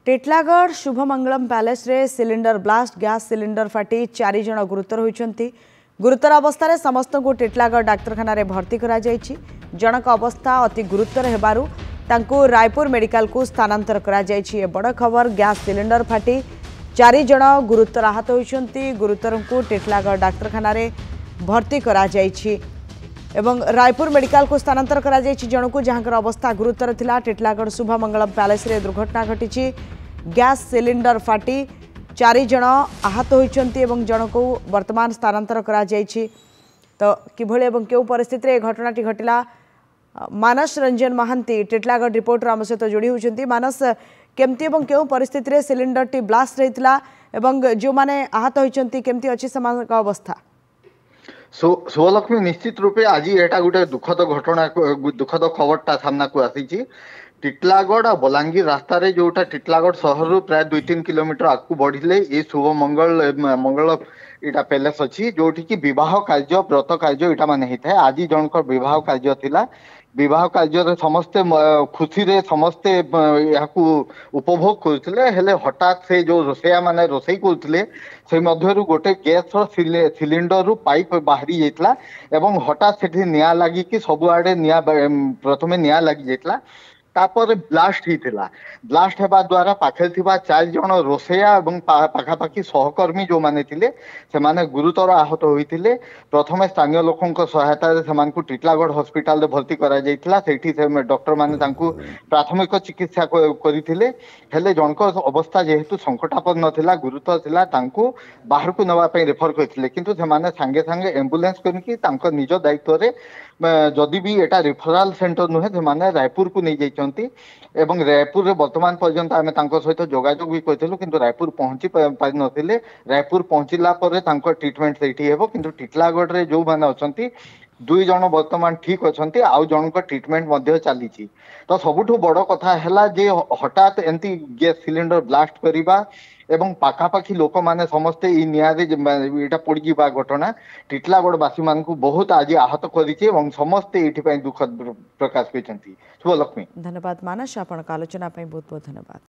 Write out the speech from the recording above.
Titlagarh शुभमंगलम palace रे cylinder blast gas cylinder फाटी 4 जन गुरुतर होइछंती। गुरुतर अवस्था समस्त को टिटलागढ़ डाक्तरखाना रे भर्ती करा जायछि। जनक अवस्था अति गुरुतर हेबारु तांको रायपुर मेडिकल को स्थानांतर करा जायछि। ए बड़ खबर, गैस सिलिंडर फाटी 4 जन गुरुतर आहत होइछंती। गुरुतर को टिटलागढ़ डाक्तरखाना रे भर्ती करा जायछि एवं रायपुर मेडिकल को स्थानांतर करा जायछि। जनकु जहाँकर अवस्था गुरुतर थिला। टिटलागढ़ शुभमंगलम पैलेस रे दुर्घटना घटिछि। गैस सिलिंडर फाटी 4 जन आहत होइछंती एवं जनकु वर्तमान स्थानांतर करा जायछि। तो किभଳି एवं केउ परिस्थिति रे घटनाटी घटिला, मानस रंजन महांती टिटलागढ़ रिपोर्टर आम सहित जोड़ी होइछंती। मानस, केमती एवं केउ परिस्थिति रे सिलिंडर टी ब्लास्ट रहितला एवं जो माने आहत होइछंती केमती अछि समानक अवस्था? शुभलक्ष्मी, निश्चित रूपे आज एटा गोटे दुखद घटना, दुखद खबरटा सामना को आसी। टिटलागढ़ और बलांगीर रास्ता रे जोटा टिटलागढ़ सहर प्राय 2-3 किलोमीटर आगू बढ़िले ये मंगल इटा पैलेस अच्छी जोटी की विवाह कार्य व्रत कार्य इटा मान होता है। आज जनकर विवाह कार्य थिला। विवाह कार्य समस्ते खुशी रे समस्ते उपभोग करते हेले हठात से जो रोसैया माने रोसई करते से मध्यरु गोटे गैस सिलिंडर रु पाइप बाहरी जाइतला एवं हठात से निया लगी कि सबुआडे निया प्रथमे निया लगी जाइतला। तापर ब्लास्ट होता। ब्लास्ट होगा द्वारा पाखे 4 जन रोसैया और पाखापाखि सहकर्मी जो माने थिले से माने गुरुतर आहत होते। प्रथमे स्थानीय लोकों सहायता से टिटलागढ़ हॉस्पिटल भर्ती करा जाइतला। सेठी से डॉक्टर माने तांकु प्राथमिक चिकित्सा करथिले। हेले जनक अवस्था जेहेतु संकटापन्न थिला, गुरुतर थिला, तांकु बाहर को नवा पई रेफर करथिले। किंतु से माने संगे संगे एम्बुलेंस करके तांको निज दायित्व रे जदि भी एटा रिफरल सेंटर नुहे से माने रायपुर को नहीं जाइछंती एवं रायपुर रे वर्तमान पर्यंत आमे तांको सहित जोगाजोग भी करथिलु किंतु रायपुर पहुंची पारि नथिले। रायपुर पहुंचिला परे तांको ट्रीटमेंट सेठी हेबो किंतु टिटलागढ़ रे जो माने अछंती 2 जन वर्तमान ठीक अछंती, आउ जनक ट्रीटमेंट मध्य चलीची। तो सबुठु बड़ कथा हैला जे हठात एंती गैस सिलिंडर ब्लास्ट करिबा एवं पाखापाखि लोक माने समस्ते ई नियारे इटा पड़ी जीवा घटना टिटलागढ़ वासी मान को बहुत आज आहत करिछि एवं समस्ते एठी पई दुख प्रकाश करछंती। शुभलक्ष्मी, धन्यवाद मानस, आपण आलोचना पई बहुत बहुत धन्यवाद।